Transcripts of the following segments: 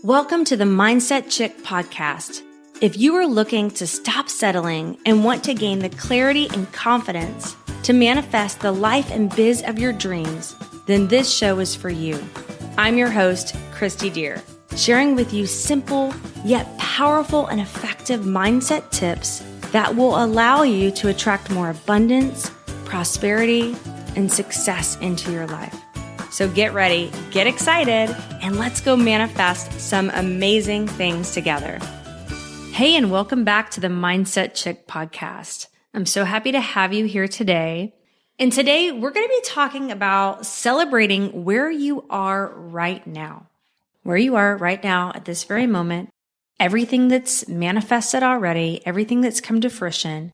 Welcome to the Mindset Chick podcast. If you are looking to stop settling and want to gain the clarity and confidence to manifest the life and biz of your dreams, then this show is for you. I'm your host, Kristi 𝘸𝘸𝘸, sharing with you simple yet powerful and effective mindset tips that will allow you to attract more abundance, prosperity, and success into your life. So get ready, get excited, and let's go manifest some amazing things together. Hey, and welcome back to the Mindset Chick podcast. I'm so happy to have you here today. And today we're going to be talking about celebrating where you are right now. Where you are right now at this very moment, everything that's manifested already, everything that's come to fruition,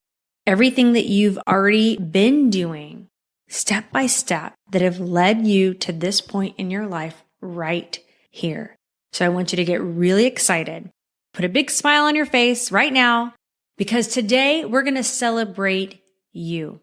everything that you've already been doing step by step that have led you to this point in your life right here. So I want you to get really excited. Put a big smile on your face right now, because today we're going to celebrate you.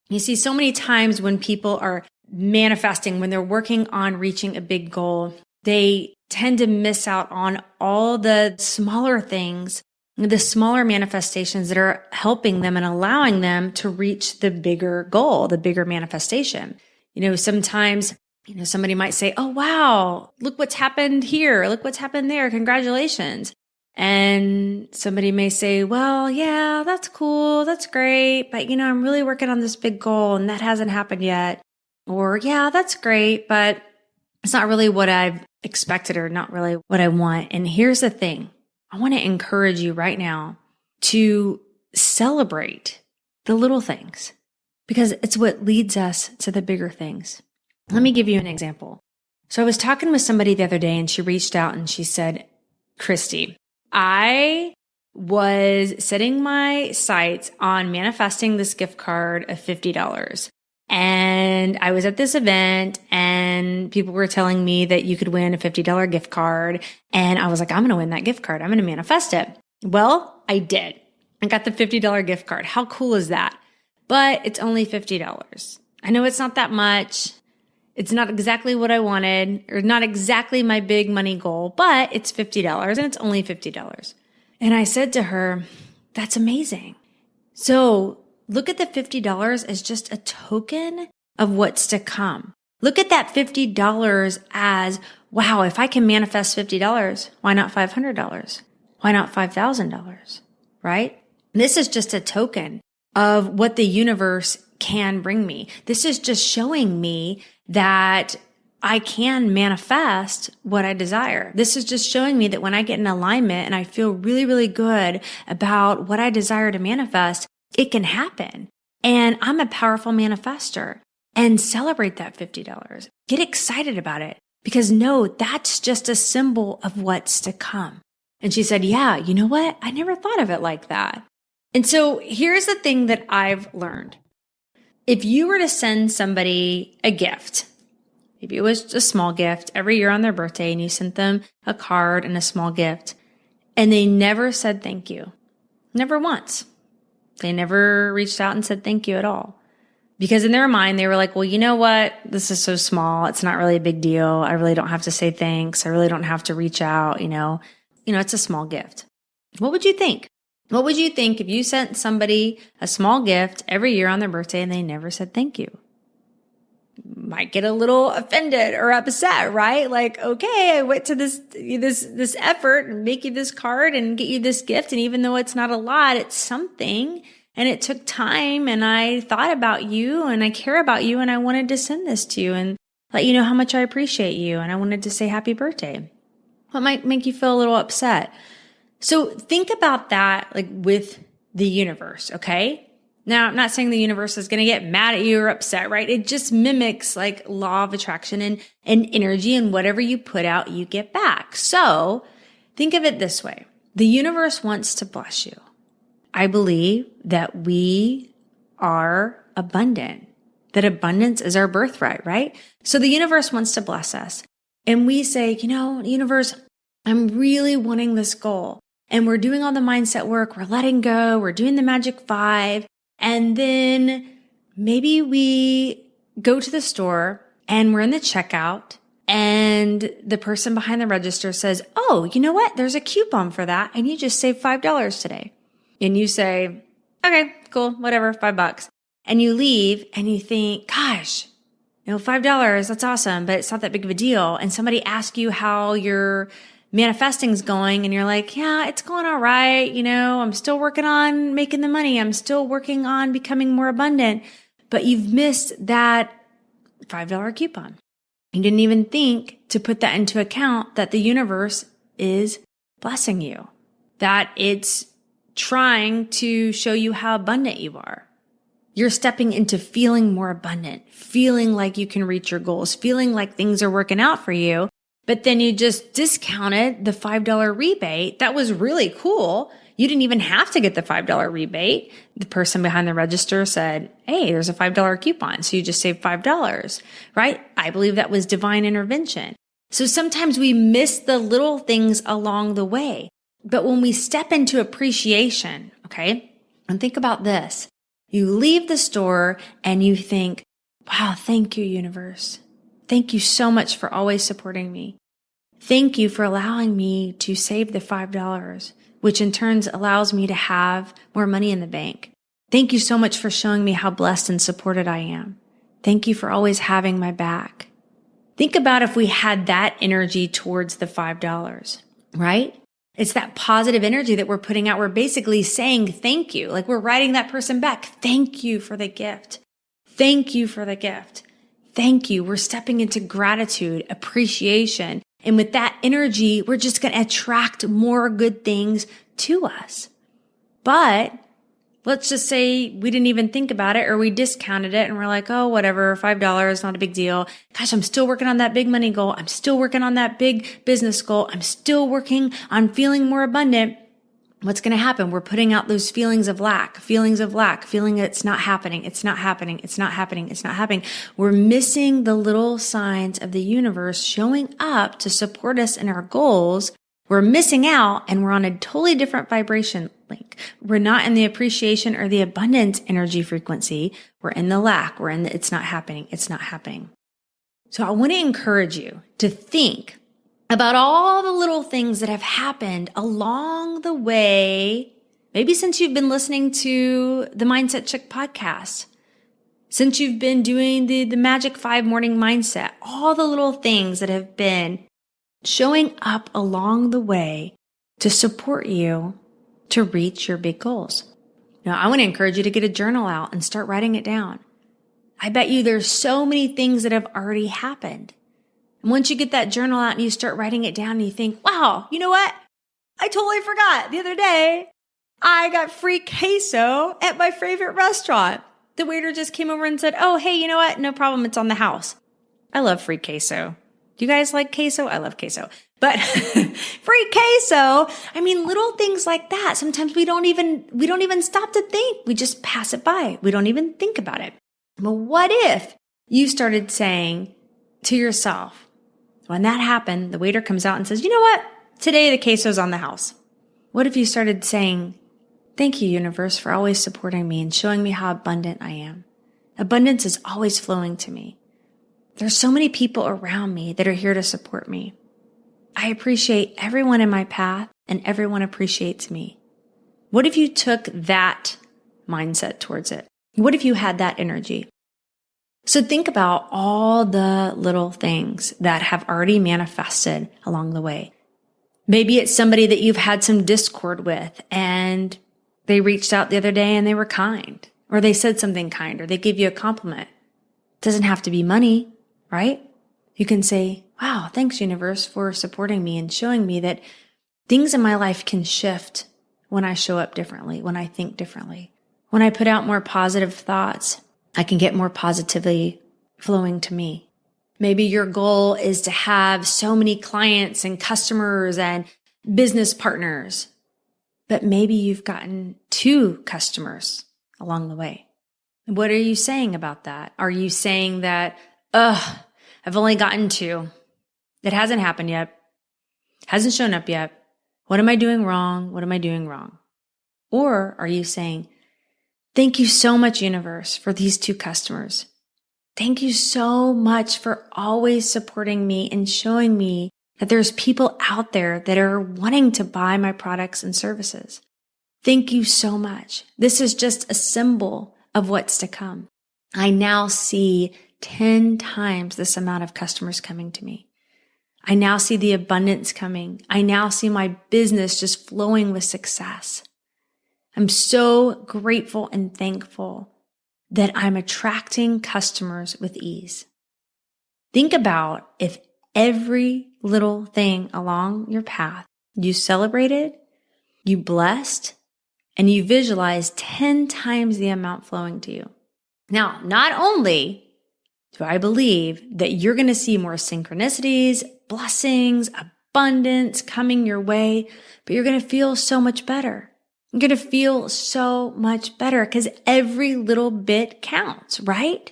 You see, so many times when people are manifesting, when they're working on reaching a big goal, they tend to miss out on all the smaller things, the smaller manifestations that are helping them and allowing them to reach the bigger goal, the bigger manifestation. Sometimes, somebody might say, oh, wow, look what's happened here. Look what's happened there. Congratulations. And somebody may say, well, yeah, that's cool. That's great. But, I'm really working on this big goal and that hasn't happened yet. Or, yeah, that's great, but it's not really what I've expected or not really what I want. And here's the thing. I want to encourage you right now to celebrate the little things, because it's what leads us to the bigger things. Let me give you an example. So I was talking with somebody the other day and she reached out and she said, Kristi, I was setting my sights on manifesting this gift card of $50. And I was at this event and people were telling me that you could win a $50 gift card. And I was like, I'm going to win that gift card. I'm going to manifest it. Well, I did. I got the $50 gift card. How cool is that? But it's only $50. I know it's not that much. It's not exactly what I wanted, or not exactly my big money goal, but it's $50 and it's only $50. And I said to her, that's amazing. So look at the $50 as just a token of what's to come. Look at that $50 as, wow, if I can manifest $50, why not $500? Why not $5,000? Right? This is just a token of what the universe can bring me. This is just showing me that I can manifest what I desire. This is just showing me that when I get in alignment and I feel really, really good about what I desire to manifest, it can happen. And I'm a powerful manifester. And celebrate that $50. Get excited about it, because no, that's just a symbol of what's to come. And she said, yeah, you know what? I never thought of it like that. And so here's the thing that I've learned. If you were to send somebody a gift, maybe it was a small gift every year on their birthday, and you sent them a card and a small gift, and they never said thank you, never once. They never reached out and said thank you at all. Because in their mind, they were like, well, you know what? This is so small. It's not really a big deal. I really don't have to say thanks. I really don't have to reach out. It's a small gift. What would you think? What would you think if you sent somebody a small gift every year on their birthday and they never said thank you? Might get a little offended or upset, right? Like, okay, I went to this effort and make you this card and get you this gift. And even though it's not a lot, it's something. And it took time, and I thought about you, and I care about you, and I wanted to send this to you and let you know how much I appreciate you. And I wanted to say happy birthday. What might make you feel a little upset? So think about that, like with the universe, okay? Now, I'm not saying the universe is going to get mad at you or upset, right? It just mimics like law of attraction and energy, and whatever you put out, you get back. So think of it this way. The universe wants to bless you. I believe that we are abundant, that abundance is our birthright, right? So the universe wants to bless us. And we say, universe, I'm really wanting this goal. And we're doing all the mindset work. We're letting go. We're doing the magic 5. And then maybe we go to the store and we're in the checkout and the person behind the register says, oh, you know what? There's a coupon for that, and you just saved $5 today. And you say, okay, cool, whatever, $5. And you leave and you think, gosh, $5, that's awesome, but it's not that big of a deal. And somebody asks you how your manifesting's going, and you're like, yeah, it's going all right. I'm still working on making the money. I'm still working on becoming more abundant. But you've missed that $5 coupon. You didn't even think to put that into account, that the universe is blessing you, that it's trying to show you how abundant you are. You're stepping into feeling more abundant, feeling like you can reach your goals, feeling like things are working out for you. But then you just discounted the $5 rebate. That was really cool. You didn't even have to get the $5 rebate. The person behind the register said, hey, there's a $5 coupon. So you just saved $5, right? I believe that was divine intervention. So sometimes we miss the little things along the way. But when we step into appreciation, okay, and think about this. You leave the store and you think, wow, thank you, universe. Thank you so much for always supporting me. Thank you for allowing me to save the $5, which in turn allows me to have more money in the bank. Thank you so much for showing me how blessed and supported I am. Thank you for always having my back. Think about if we had that energy towards the $5, right? It's that positive energy that we're putting out. We're basically saying thank you. Like we're writing that person back. Thank you for the gift. Thank you for the gift. Thank you. We're stepping into gratitude, appreciation. And with that energy, we're just going to attract more good things to us. But let's just say we didn't even think about it, or we discounted it and we're like, oh, whatever, $5, not a big deal. Gosh, I'm still working on that big money goal. I'm still working on that big business goal. I'm still working on feeling more abundant. What's going to happen? We're putting out those feeling it's not happening. It's not happening. It's not happening. It's not happening. We're missing the little signs of the universe showing up to support us in our goals. We're missing out, and we're on a totally different vibration link. We're not in the appreciation or the abundance energy frequency. We're in the lack. We're in the it's not happening. It's not happening. So I want to encourage you to think about all the little things that have happened along the way, maybe since you've been listening to the Mindset Chick podcast, since you've been doing the Magic 5 morning mindset, all the little things that have been showing up along the way to support you to reach your big goals. Now, I want to encourage you to get a journal out and start writing it down. I bet you there's so many things that have already happened. And once you get that journal out and you start writing it down and you think, wow, you know what? I totally forgot. The other day, I got free queso at my favorite restaurant. The waiter just came over and said, oh, hey, you know what? No problem. It's on the house. I love free queso. Do you guys like queso? I love queso. But free queso, little things like that. Sometimes we don't even stop to think. We just pass it by. We don't even think about it. But what if you started saying to yourself, when that happened, the waiter comes out and says, you know what? Today the queso's on the house. What if you started saying, thank you, universe, for always supporting me and showing me how abundant I am. Abundance is always flowing to me. There's so many people around me that are here to support me. I appreciate everyone in my path, and everyone appreciates me. What if you took that mindset towards it? What if you had that energy? So think about all the little things that have already manifested along the way. Maybe it's somebody that you've had some discord with and they reached out the other day and they were kind, or they said something kind, or they gave you a compliment. It doesn't have to be money, right? You can say, wow, thanks, universe, for supporting me and showing me that things in my life can shift when I show up differently, when I think differently. When I put out more positive thoughts, I can get more positivity flowing to me. Maybe your goal is to have so many clients and customers and business partners, but maybe you've gotten 2 customers along the way. What are you saying about that? Are you saying that, I've only gotten 2. It hasn't happened yet. Hasn't shown up yet. What am I doing wrong? What am I doing wrong? Or are you saying, thank you so much, universe, for these 2 customers. Thank you so much for always supporting me and showing me that there's people out there that are wanting to buy my products and services. Thank you so much. This is just a symbol of what's to come. I now see 10 times this amount of customers coming to me. I now see the abundance coming. I now see my business just flowing with success. I'm so grateful and thankful that I'm attracting customers with ease. Think about if every little thing along your path you celebrated, you blessed, and you visualized 10 times the amount flowing to you. Now, not only do I believe that you're going to see more synchronicities, blessings, abundance coming your way, but you're going to feel so much better. You're going to feel so much better because every little bit counts, right?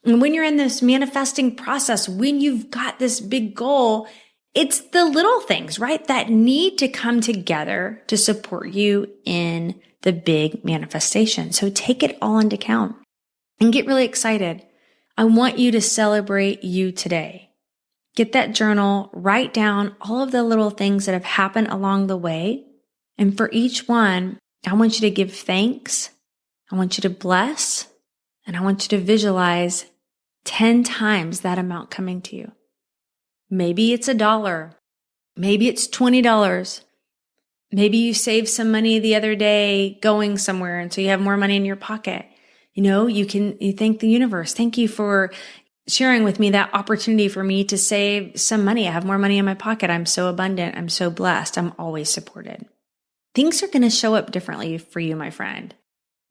And when you're in this manifesting process, when you've got this big goal, it's the little things, right, that need to come together to support you in the big manifestation. So take it all into account and get really excited. I want you to celebrate you today. Get that journal, write down all of the little things that have happened along the way. And for each one, I want you to give thanks. I want you to bless. And I want you to visualize 10 times that amount coming to you. Maybe it's $1. Maybe it's $20. Maybe you saved some money the other day going somewhere, and so you have more money in your pocket. You thank the universe. Thank you for sharing with me that opportunity for me to save some money. I have more money in my pocket. I'm so abundant. I'm so blessed. I'm always supported. Things are going to show up differently for you, my friend.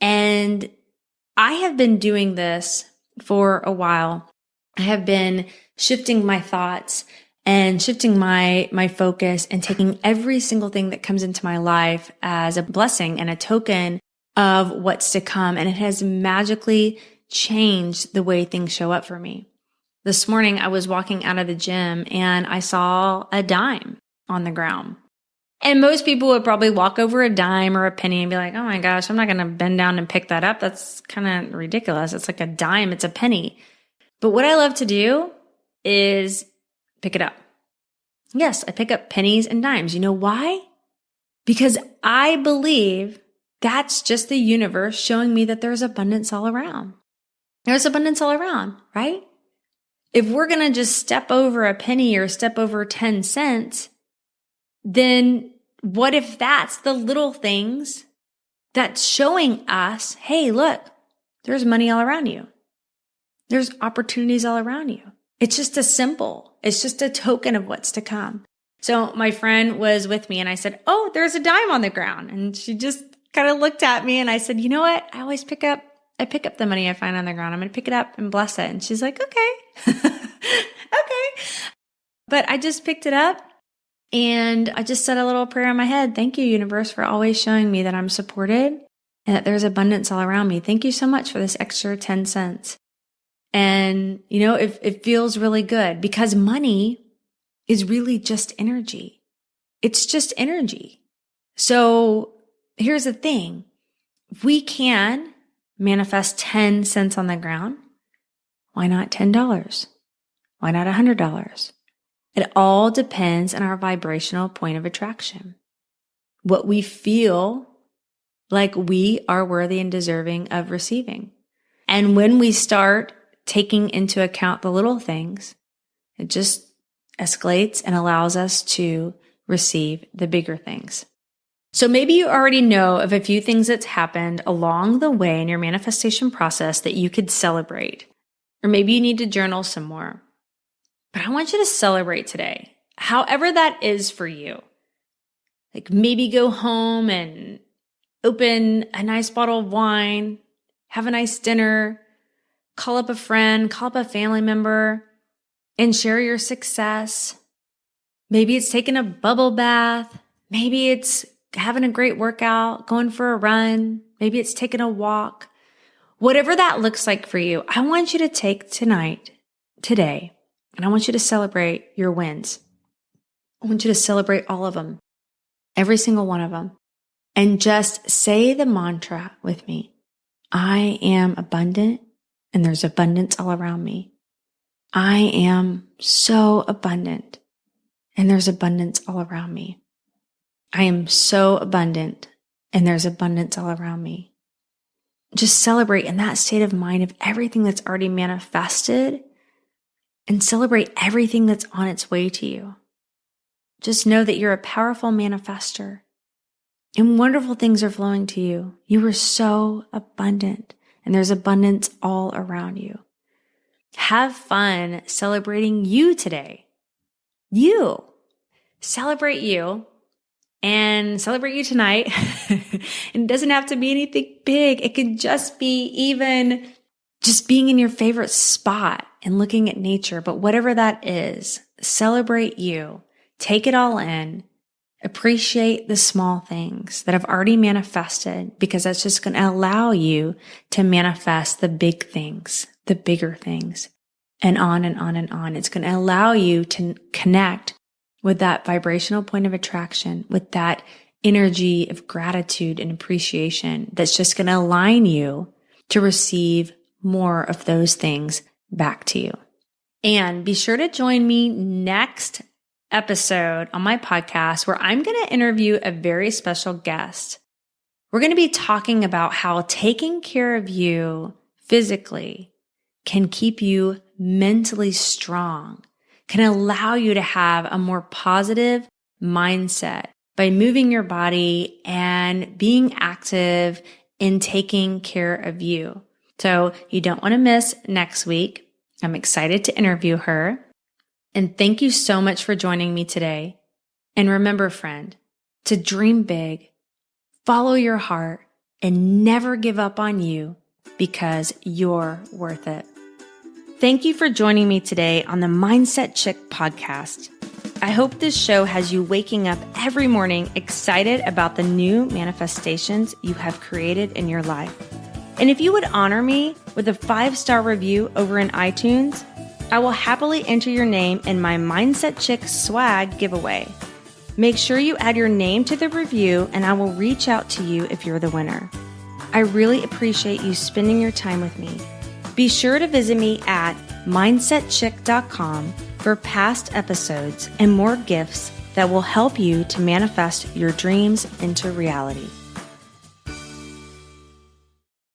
And I have been doing this for a while. I have been shifting my thoughts and shifting my focus and taking every single thing that comes into my life as a blessing and a token of what's to come. And it has magically changed the way things show up for me. This morning, I was walking out of the gym and I saw a dime on the ground. And most people would probably walk over a dime or a penny and be like, oh my gosh, I'm not going to bend down and pick that up. That's kind of ridiculous. It's like a dime. It's a penny. But what I love to do is pick it up. Yes, I pick up pennies and dimes. You know why? Because I believe that's just the universe showing me that there's abundance all around. There's abundance all around, right? If we're going to just step over a penny or step over 10 cents, then what if that's the little things that's showing us, hey, look, there's money all around you. There's opportunities all around you. It's just a symbol. It's just a token of what's to come. So my friend was with me and I said, oh, there's a dime on the ground. And she just kind of looked at me and I said, you know what? I pick up the money I find on the ground. I'm going to pick it up and bless it. And she's like, okay, okay. But I just picked it up and I just said a little prayer in my head. Thank you, universe, for always showing me that I'm supported and that there's abundance all around me. Thank you so much for this extra 10 cents. And, it feels really good because money is really just energy. It's just energy. So here's the thing. If we can manifest 10 cents on the ground, why not $10? Why not $100? It all depends on our vibrational point of attraction. What we feel like we are worthy and deserving of receiving. And when we start taking into account the little things, it just escalates and allows us to receive the bigger things. So maybe you already know of a few things that's happened along the way in your manifestation process that you could celebrate. Or maybe you need to journal some more. But I want you to celebrate today, however that is for you. Like maybe go home and open a nice bottle of wine, have a nice dinner, call up a friend, call up a family member, and share your success. Maybe it's taking a bubble bath. Maybe it's having a great workout, going for a run. Maybe it's taking a walk. Whatever that looks like for you, I want you to take today, and I want you to celebrate your wins. I want you to celebrate all of them, every single one of them, and just say the mantra with me. I am abundant and there's abundance all around me. I am so abundant, and there's abundance all around me. I am so abundant, and there's abundance all around me. Just celebrate in that state of mind of everything that's already manifested, and celebrate everything that's on its way to you. Just know that you're a powerful manifester, and wonderful things are flowing to you. You are so abundant, and there's abundance all around you. Have fun celebrating you today. You. Celebrate you, and celebrate you tonight. It doesn't have to be anything big. It could just be even just being in your favorite spot and looking at nature. But whatever that is, celebrate you. Take it all in. Appreciate the small things that have already manifested, because that's just going to allow you to manifest the big things, the bigger things, and on and on and on. It's going to allow you to connect with that vibrational point of attraction, with that energy of gratitude and appreciation that's just going to align you to receive more of those things back to you. And be sure to join me next episode on my podcast, where I'm going to interview a very special guest. We're going to be talking about how taking care of you physically can keep you mentally strong, can allow you to have a more positive mindset by moving your body and being active in taking care of you. So you don't want to miss next week. I'm excited to interview her. And thank you so much for joining me today. And remember, friend, to dream big, follow your heart, and never give up on you, because you're worth it. Thank you for joining me today on the Mindset Chick podcast. I hope this show has you waking up every morning excited about the new manifestations you have created in your life. And if you would honor me with a 5-star review over in iTunes, I will happily enter your name in my Mindset Chick swag giveaway. Make sure you add your name to the review, and I will reach out to you if you're the winner. I really appreciate you spending your time with me. Be sure to visit me at mindsetchick.com for past episodes and more gifts that will help you to manifest your dreams into reality.